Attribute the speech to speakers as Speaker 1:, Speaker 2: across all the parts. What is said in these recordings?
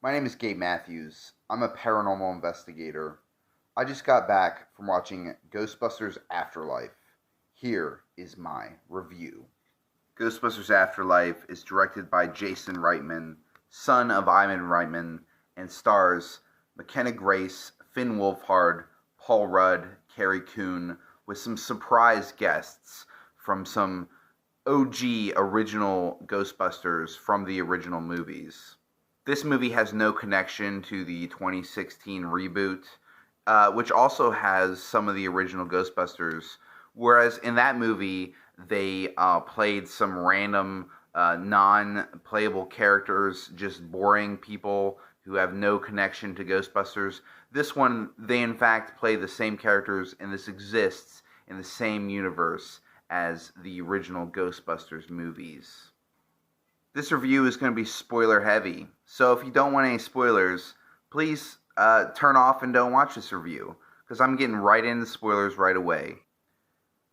Speaker 1: My name is Gabe Mathews. I'm a paranormal investigator. I just got back from watching Ghostbusters Afterlife. Here is my review. Ghostbusters Afterlife is directed by Jason Reitman, son of Ivan Reitman, and stars McKenna Grace, Finn Wolfhard, Paul Rudd, Carrie Coon, with some surprise guests from some OG original Ghostbusters from the original movies. This movie has no connection to the 2016 reboot, which also has some of the original Ghostbusters, whereas in that movie, they played some random non-playable characters, just boring people who have no connection to Ghostbusters. This one, they in fact play the same characters, and this exists in the same universe as the original Ghostbusters movies. This review is going to be spoiler heavy, so if you don't want any spoilers, please turn off and don't watch this review, because I'm getting right into spoilers right away.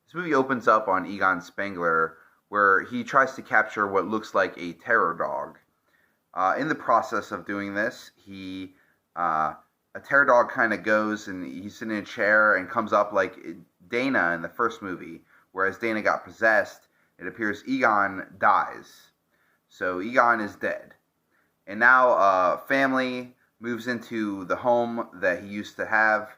Speaker 1: This movie opens up on Egon Spengler, where he tries to capture what looks like a terror dog. In the process of doing this, a terror dog kind of goes and he's sitting in a chair and comes up like Dana in the first movie, whereas Dana got possessed. It appears Egon dies. So Egon is dead. And now family moves into the home that he used to have.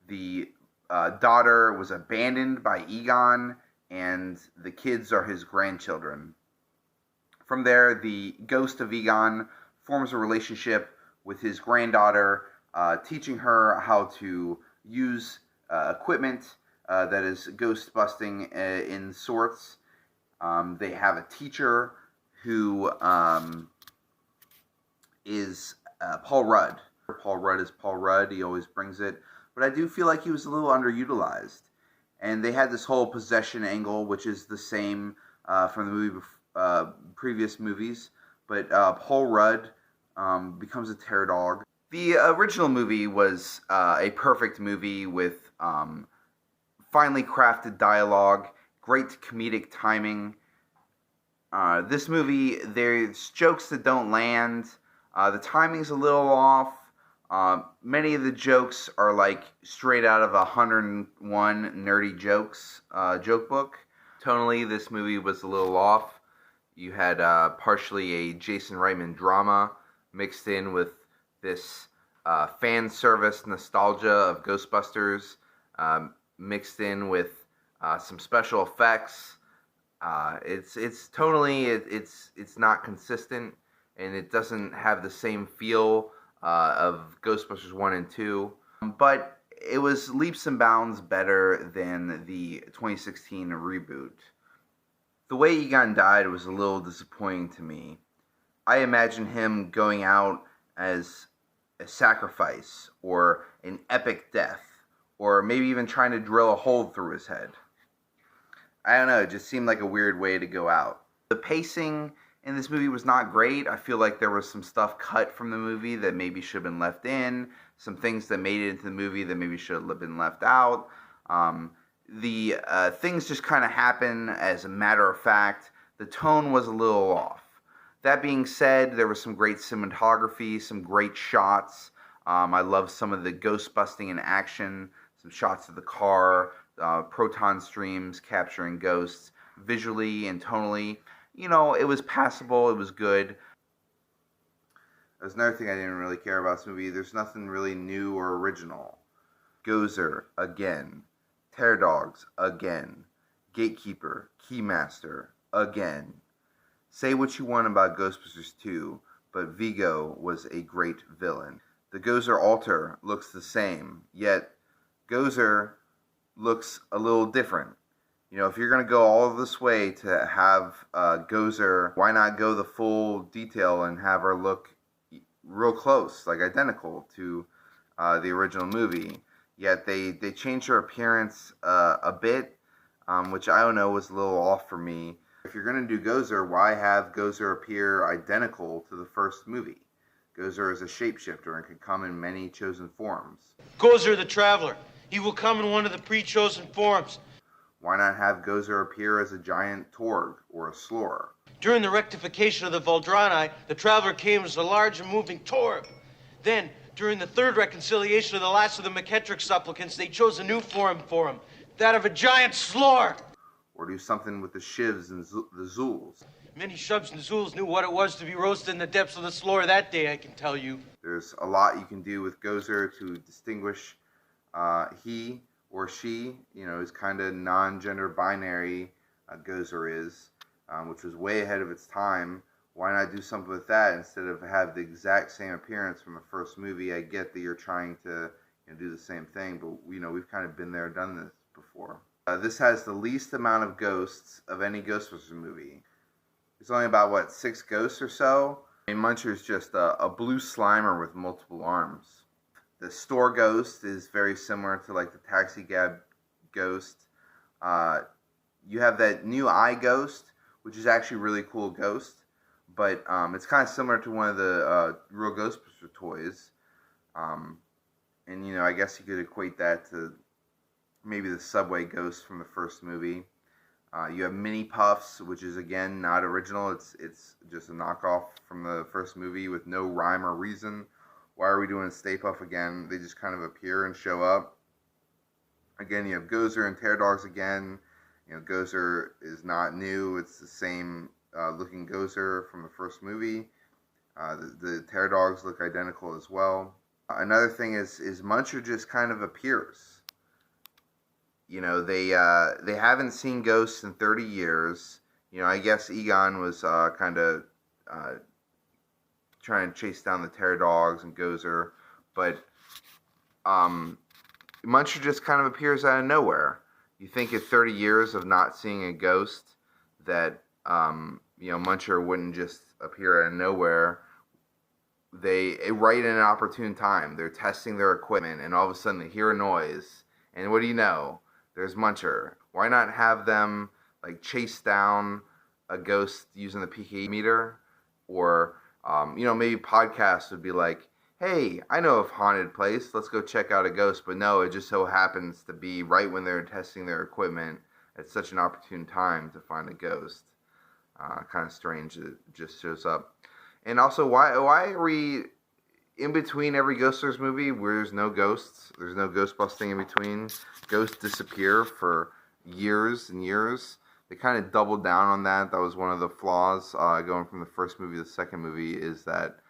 Speaker 1: The daughter was abandoned by Egon, and the kids are his grandchildren. From there, the ghost of Egon forms a relationship with his granddaughter, teaching her how to use equipment that is ghost busting in sorts. They have a teacher who is Paul Rudd. Paul Rudd is Paul Rudd. He always brings it. But I do feel like he was a little underutilized. And they had this whole possession angle, which is the same from the movie previous movies. But Paul Rudd becomes a terror dog. The original movie was a perfect movie with finely crafted dialogue, great comedic timing. This movie, there's jokes that don't land. The timing's a little off. Many of the jokes are like straight out of 101 Nerdy Jokes joke book. Tonally, this movie was a little off. You had partially a Jason Reitman drama mixed in with this fan service nostalgia of Ghostbusters, mixed in with some special effects. It's tonally it's not consistent, and it doesn't have the same feel of Ghostbusters 1 and 2, but it was leaps and bounds better than the 2016 reboot. The way Egon died was a little disappointing to me. I imagine him going out as a sacrifice, or an epic death, or maybe even trying to drill a hole through his head. I don't know, it just seemed like a weird way to go out. The pacing in this movie was not great. I feel like there was some stuff cut from the movie that maybe should have been left in, some things that made it into the movie that maybe should have been left out. The things just kind of happen as a matter of fact. The tone was a little off. That being said, there was some great cinematography, some great shots. I love some of the ghost busting in action, some shots of the car, proton streams capturing ghosts, visually and tonally. You know, it was passable, it was good. There's another thing I didn't really care about this movie. There's nothing really new or original. Gozer, again. Terror Dogs, again. Gatekeeper, Keymaster, again. Say what you want about Ghostbusters 2, but Vigo was a great villain. The Gozer altar looks the same, yet Gozer looks a little different. You know, if you're going to go all this way to have Gozer, why not go the full detail and have her look real close, like identical to the original movie? Yet they changed her appearance a bit, which I don't know, was a little off for me. If you're going to do Gozer, why have Gozer appear identical to the first movie? Gozer is a shapeshifter and can come in many chosen forms.
Speaker 2: Gozer the Traveler. He will come in one of the pre-chosen forms.
Speaker 1: Why not have Gozer appear as a giant Torg or a Slor?
Speaker 2: During the rectification of the Voldrani, the Traveler came as a large and moving Torg. Then, during the third reconciliation of the last of the McKettrick supplicants, they chose a new form for him, that of a giant slore.
Speaker 1: Or do something with the shivs and the zools.
Speaker 2: Many Shubs and Zools knew what it was to be roasted in the depths of the slore that day, I can tell you.
Speaker 1: There's a lot you can do with Gozer to distinguish he or she, is kind of non-gender binary. Gozer is, which was way ahead of its time. Why not do something with that instead of have the exact same appearance from the first movie? I get that you're trying to do the same thing, but we've kind of been there, done this before. This has the least amount of ghosts of any Ghostbusters movie. It's only about, 6 ghosts or so? Muncher's just a blue Slimer with multiple arms. The store ghost is very similar to, the Taxi Cab ghost. You have that new eye ghost, which is actually a really cool ghost. But it's kind of similar to one of the real Ghostbuster toys. And, I guess you could equate that to maybe the subway ghost from the first movie. You have Mini Puffs, which is, again, not original. It's just a knockoff from the first movie with no rhyme or reason. Why are we doing Stay Puff again? They just kind of appear and show up. Again, you have Gozer and Terror Dogs again. Gozer is not new. It's the same looking Gozer from the first movie. The Terror Dogs look identical as well. Another thing is Muncher just kind of appears. They haven't seen ghosts in 30 years. I guess Egon was kind of trying to chase down the Terror Dogs and Gozer, but Muncher just kind of appears out of nowhere. You think in 30 years of not seeing a ghost that Muncher wouldn't just appear out of nowhere. Right in an opportune time, they're testing their equipment, and all of a sudden they hear a noise, and what do you know? There's Muncher. Why not have them chase down a ghost using the PK meter? Or maybe podcasts would be like, hey, I know of haunted place, let's go check out a ghost. But no, it just so happens to be right when they're testing their equipment at such an opportune time to find a ghost. Kind of strange that it just shows up. And also, why are we in between every Ghostbusters movie where there's no ghosts? There's no ghost busting in between. Ghosts disappear for years and years. They kind of doubled down on that. That was one of the flaws going from the first movie to the second movie, is that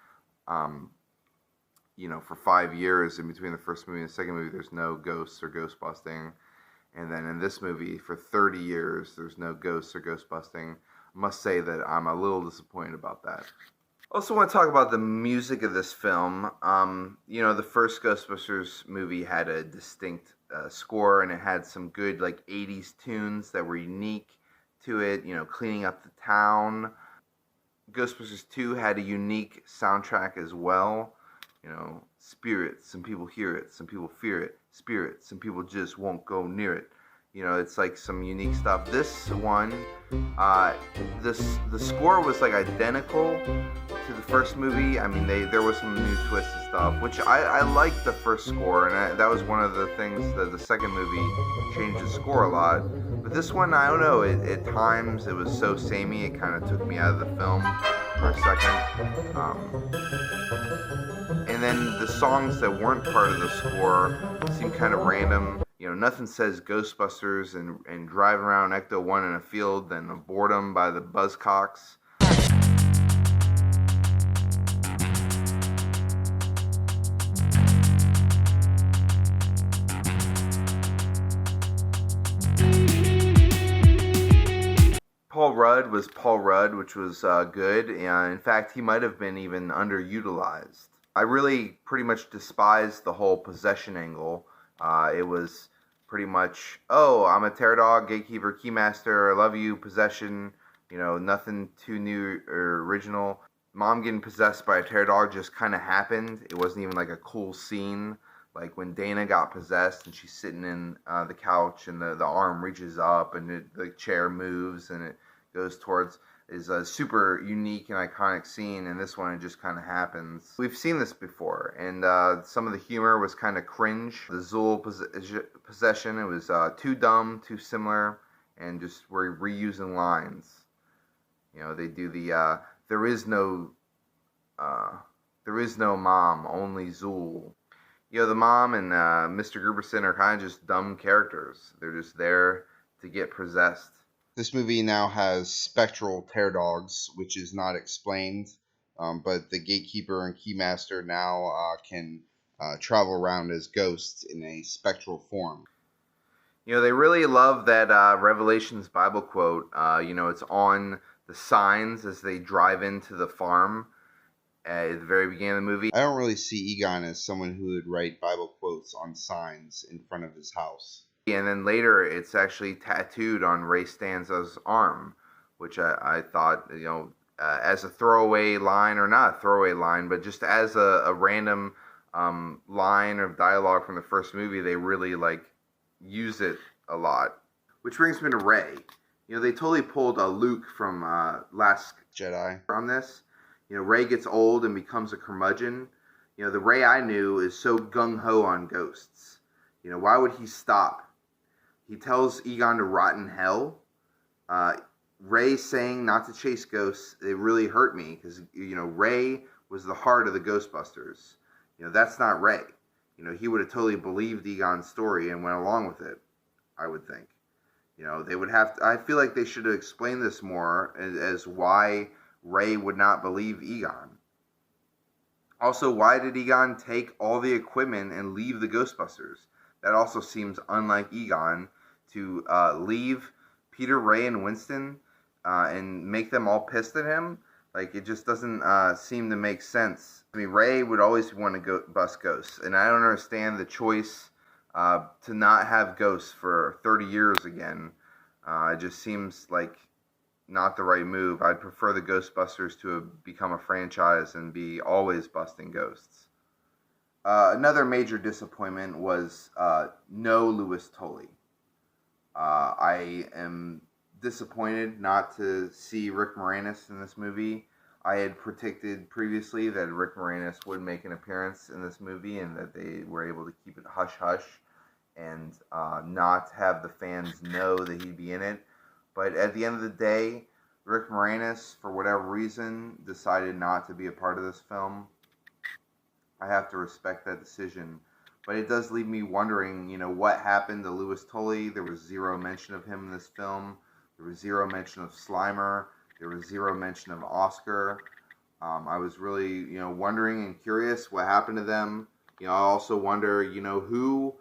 Speaker 1: for 5 years in between the first movie and the second movie, there's no ghosts or ghost busting. And then in this movie, for 30 years, there's no ghosts or ghost busting. I must say that I'm a little disappointed about that. Also want to talk about the music of this film. The first Ghostbusters movie had a distinct score, and it had some good 80s tunes that were unique to it, cleaning up the town. Ghostbusters 2 had a unique soundtrack as well. Spirit, some people hear it, some people fear it. Spirit, some people just won't go near it. It's some unique stuff. This one, the score was identical to the first movie. I mean, there was some new twists and stuff, which I liked the first score, and that was one of the things that the second movie changed the score a lot. But this one, I don't know, at times it was so samey, it kind of took me out of the film for a second. And then the songs that weren't part of the score seemed kind of random. Nothing says Ghostbusters and driving around Ecto 1 in a field than Boredom by the Buzzcocks. Paul Rudd was Paul Rudd, which was good. And in fact, he might have been even underutilized. I really pretty much despised the whole possession angle. It was pretty much, oh, I'm a terror dog, gatekeeper, keymaster, I love you, possession, nothing too new or original. Mom getting possessed by a terror dog just kind of happened. It wasn't even a cool scene. When Dana got possessed and she's sitting in the couch and the arm reaches up and the chair moves and it goes towards, is a super unique and iconic scene, and this one it just kind of happens. We've seen this before, and some of the humor was kind of cringe. The Zool possession, it was too dumb, too similar, and just we're reusing lines. They do the there is no There is no mom, only Zool. You know, the mom and Mr. Gruberson are kind of just dumb characters. They're just there to get possessed. This movie now has spectral tear dogs, which is not explained, but the gatekeeper and keymaster now can travel around as ghosts in a spectral form. You know, they really love that Revelations Bible quote. You know, it's on the signs as they drive into the farm at the very beginning of the movie. I don't really see Egon as someone who would write Bible quotes on signs in front of his house. And then later, it's actually tattooed on Ray Stanza's arm, which I thought, you know, as a throwaway line, or not a throwaway line, but just as a random line of dialogue from the first movie, they really use it a lot. Which brings me to Ray. You know, they totally pulled a Luke from Last Jedi on this. You know, Ray gets old and becomes a curmudgeon. You know, the Ray I knew is so gung-ho on ghosts. You know, why would he stop? He tells Egon to rot in hell. Ray saying not to chase ghosts, it really hurt me because, you know, Ray was the heart of the Ghostbusters. You know, that's not Ray. You know, he would have totally believed Egon's story and went along with it, I would think. You know, they would have to, I feel like they should have explained this more as why Ray would not believe Egon. Also, why did Egon take all the equipment and leave the Ghostbusters? That also seems unlike Egon to leave Peter, Ray, and Winston and make them all pissed at him. Like, it just doesn't seem to make sense. I mean, Ray would always want to go bust ghosts, and I don't understand the choice to not have ghosts for 30 years again. It just seems like not the right move. I'd prefer the Ghostbusters to have become a franchise and be always busting ghosts. Another major disappointment was no Louis Tully. I am disappointed not to see Rick Moranis in this movie. I had predicted previously that Rick Moranis would make an appearance in this movie and that they were able to keep it hush-hush and not have the fans know that he'd be in it. But at the end of the day, Rick Moranis, for whatever reason, decided not to be a part of this film. I have to respect that decision. But it does leave me wondering, you know, what happened to Louis Tully. There was zero mention of him in this film. There was zero mention of Slimer. There was zero mention of Oscar. I was really, you know, wondering and curious what happened to them. You know, I also wonder, you know, who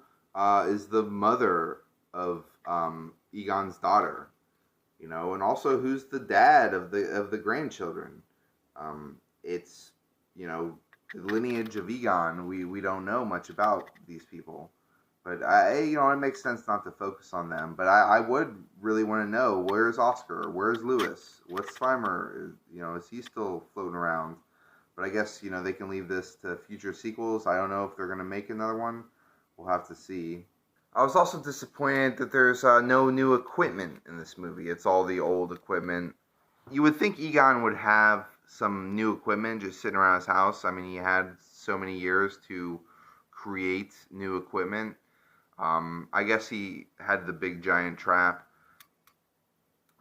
Speaker 1: is the mother of Egon's daughter? You know, and also who's the dad of the grandchildren? It's, you know, the lineage of Egon. We don't know much about these people, but you know, it makes sense not to focus on them. But I would really want to know, where's Oscar? Where's Lewis? What's Slimer? You know, is he still floating around? But I guess, you know, they can leave this to future sequels. I don't know if they're gonna make another one. We'll have to see. I was also disappointed that there's no new equipment in this movie. It's all the old equipment. You would think Egon would have some new equipment just sitting around his house. I mean, he had so many years to create new equipment. I guess he had the big giant trap.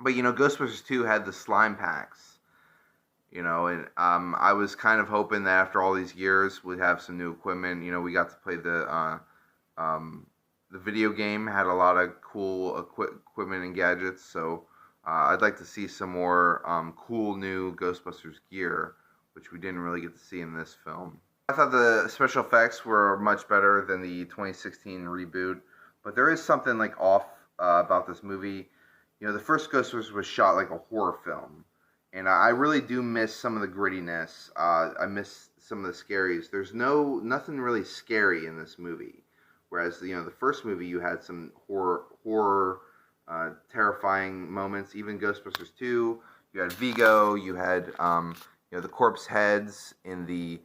Speaker 1: But, you know, Ghostbusters 2 had the slime packs. You know, and I was kind of hoping that after all these years we'd have some new equipment. You know, we got to play the video game, had a lot of cool equipment and gadgets, so I'd like to see some more cool new Ghostbusters gear, which we didn't really get to see in this film. I thought the special effects were much better than the 2016 reboot, but there is something like off about this movie. You know, the first Ghostbusters was shot like a horror film, and I really do miss some of the grittiness. I miss some of the scaries. There's nothing really scary in this movie. Whereas, you know, the first movie, you had some horror, terrifying moments. Even Ghostbusters 2, you had Vigo, you had, you know, the corpse heads in the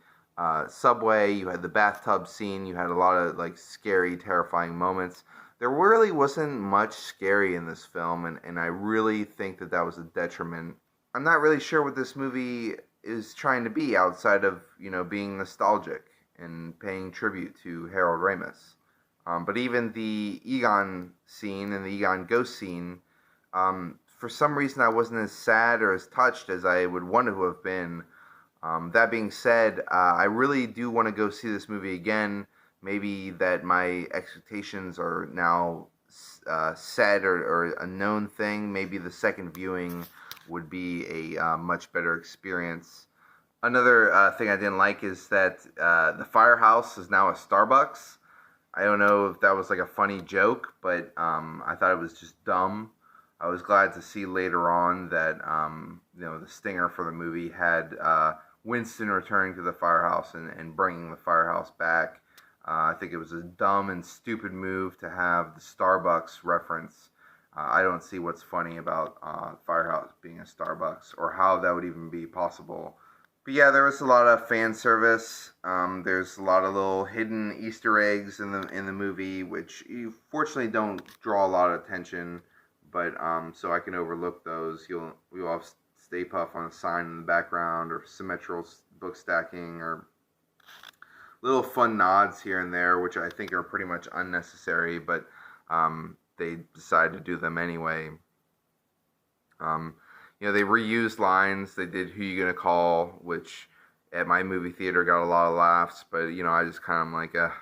Speaker 1: subway, you had the bathtub scene, you had a lot of, like, scary, terrifying moments. There really wasn't much scary in this film, and I really think that that was a detriment. I'm not really sure what this movie is trying to be outside of, you know, being nostalgic and paying tribute to Harold Ramis. But even the Egon scene and the Egon ghost scene, for some reason I wasn't as sad or as touched as I would want to have been. That being said, I really do want to go see this movie again. Maybe that my expectations are now set or a known thing. Maybe the second viewing would be a much better experience. Another thing I didn't like is that the firehouse is now a Starbucks. I don't know if that was like a funny joke, but I thought it was just dumb. I was glad to see later on that the stinger for the movie had Winston returning to the firehouse and bringing the firehouse back. I think it was a dumb and stupid move to have the Starbucks reference. I don't see what's funny about Firehouse being a Starbucks or how that would even be possible. But yeah, there was a lot of fan service. There's a lot of little hidden Easter eggs in the movie, which you fortunately don't draw a lot of attention. But so I can overlook those. We'll have Stay Puft on a sign in the background, or symmetrical book stacking, or little fun nods here and there, which I think are pretty much unnecessary, but they decide to do them anyway. They reused lines. They did "Who You Gonna Call," which at my movie theater got a lot of laughs, but I just kind of like, I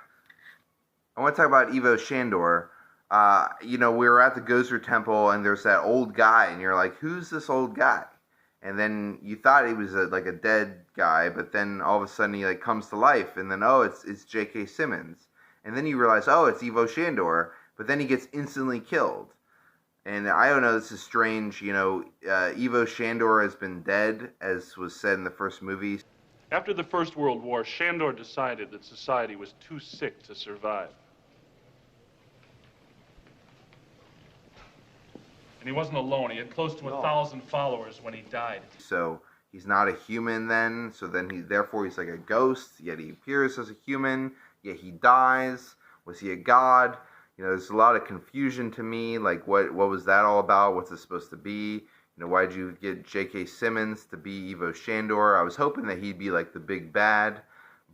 Speaker 1: want to talk about Ivo Shandor. We were at the Gozer Temple, and there's that old guy, and you're like, who's this old guy? And then you thought he was like a dead guy, but then all of a sudden he like comes to life, and then it's J.K. Simmons, and then you realize it's Ivo Shandor, but then he gets instantly killed. And I don't know, this is strange. Ivo Shandor has been dead, as was said in the first movie.
Speaker 3: After the First World War, Shandor decided that society was too sick to survive. And he wasn't alone. He had close to 1,000 followers when he died.
Speaker 1: So he's not a human then. So then therefore he's like a ghost. Yet he appears as a human. Yet he dies. Was he a god? There's a lot of confusion to me. Like, what was that all about? What's it supposed to be? Why'd you get J.K. Simmons to be Ivo Shandor? I was hoping that he'd be like the big bad,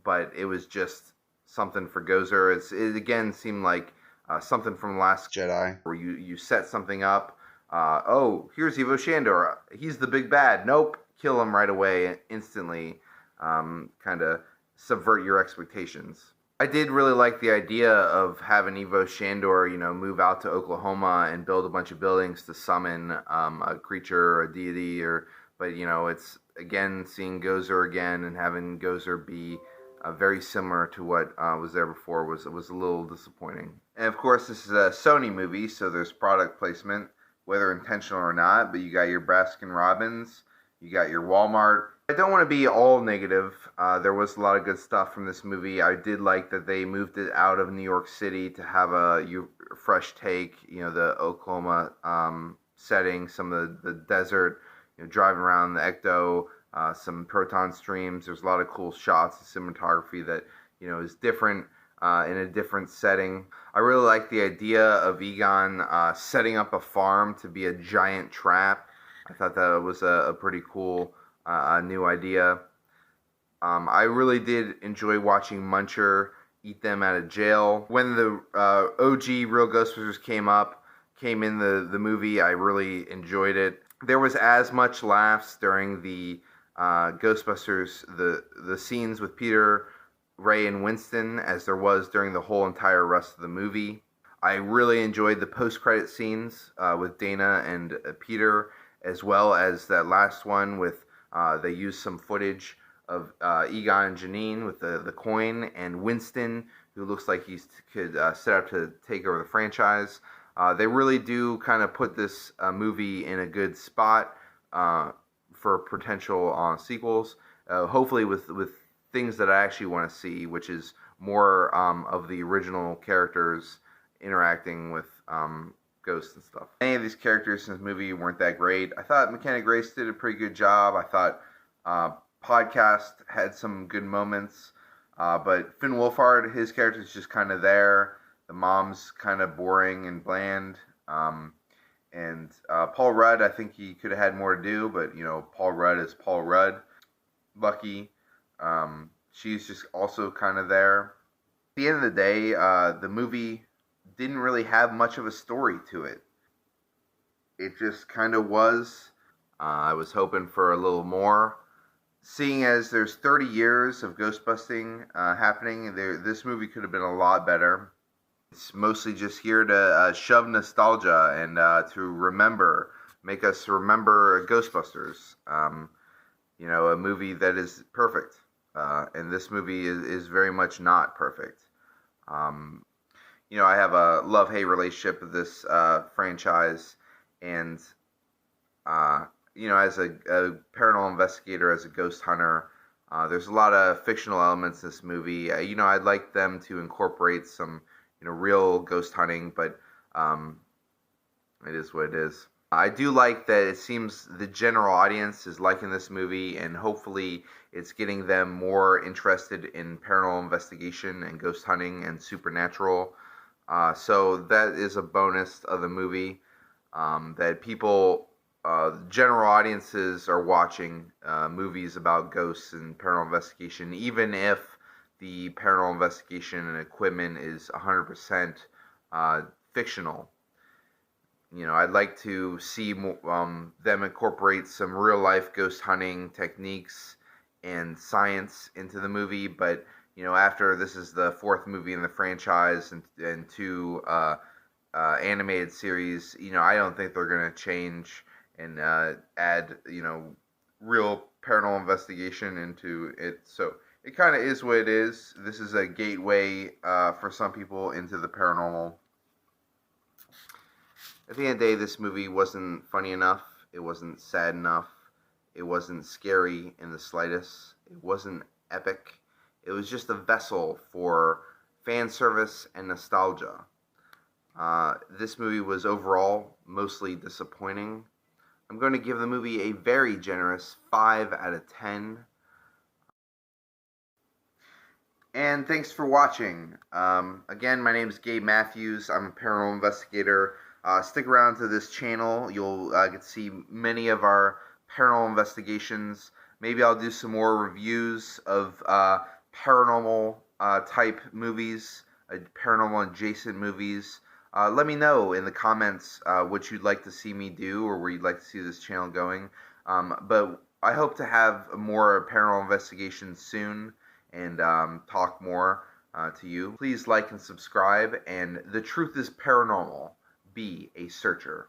Speaker 1: but it was just something for Gozer. It again seemed like something from Last Jedi, where you set something up. Here's Ivo Shandor. He's the big bad. Nope. Kill him right away, instantly. Kind of subvert your expectations. I did really like the idea of having Ivo Shandor, move out to Oklahoma and build a bunch of buildings to summon a creature or a deity. But it's, again, seeing Gozer again and having Gozer be very similar to what was there before was a little disappointing. And, of course, this is a Sony movie, so there's product placement, whether intentional or not, but you got your Baskin-Robbins, you got your Walmart. I don't want to be all negative. There was a lot of good stuff from this movie. I did like that they moved it out of New York City to have a fresh take, the Oklahoma setting, some of the desert, driving around the Ecto, some proton streams. There's a lot of cool shots and cinematography that, is different in a different setting. I really like the idea of Egon setting up a farm to be a giant trap. I thought that was a pretty cool new idea. I really did enjoy watching Muncher eat them out of jail. When the OG Real Ghostbusters came in the movie, I really enjoyed it. There was as much laughs during the Ghostbusters, the scenes with Peter, Ray, and Winston as there was during the whole entire rest of the movie. I really enjoyed the post-credit scenes with Dana and Peter, as well as that last one with they used some footage of Egon and Janine with the coin, and Winston, who looks like he could set up to take over the franchise. They really do kind of put this movie in a good spot for potential sequels, hopefully with things that I actually want to see, which is more of the original characters interacting with ghosts and stuff. Any of these characters in this movie weren't that great. I thought McKenna Grace did a pretty good job. I thought Podcast had some good moments, but Finn Wolfhard, his character is just kind of there. The mom's kind of boring and bland. And Paul Rudd, I think he could have had more to do, but Paul Rudd is Paul Rudd. Lucky, she's just also kind of there. At the end of the day, the movie didn't really have much of a story to it. It just kind of was. I was hoping for a little more. Seeing as there's 30 years of ghostbusting happening, this movie could have been a lot better. It's mostly just here to shove nostalgia and to make us remember Ghostbusters. A movie that is perfect. And this movie is very much not perfect. I have a love-hate relationship with this franchise, and as a paranormal investigator, as a ghost hunter, there's a lot of fictional elements in this movie. I'd like them to incorporate some, real ghost hunting, but it is what it is. I do like that it seems the general audience is liking this movie, and hopefully it's getting them more interested in paranormal investigation and ghost hunting and supernatural. So that is a bonus of the movie, that people, general audiences are watching movies about ghosts and paranormal investigation, even if the paranormal investigation and equipment is 100% fictional. I'd like to see them incorporate some real-life ghost hunting techniques and science into the movie, but after this is the fourth movie in the franchise and two animated series, I don't think they're going to change and add, real paranormal investigation into it. So it kind of is what it is. This is a gateway for some people into the paranormal. At the end of the day, this movie wasn't funny enough. It wasn't sad enough. It wasn't scary in the slightest. It wasn't epic. It was just a vessel for fan service and nostalgia. This movie was overall mostly disappointing. I'm going to give the movie a very generous 5 out of 10. And thanks for watching. Again, my name is Gabe Mathews. I'm a paranormal investigator. Stick around to this channel. You'll get to see many of our paranormal investigations. Maybe I'll do some more reviews of paranormal type movies, paranormal adjacent movies. Let me know in the comments what you'd like to see me do, or where you'd like to see this channel going. But I hope to have more paranormal investigations soon and talk more to you. Please like and subscribe, and the truth is paranormal. Be a searcher.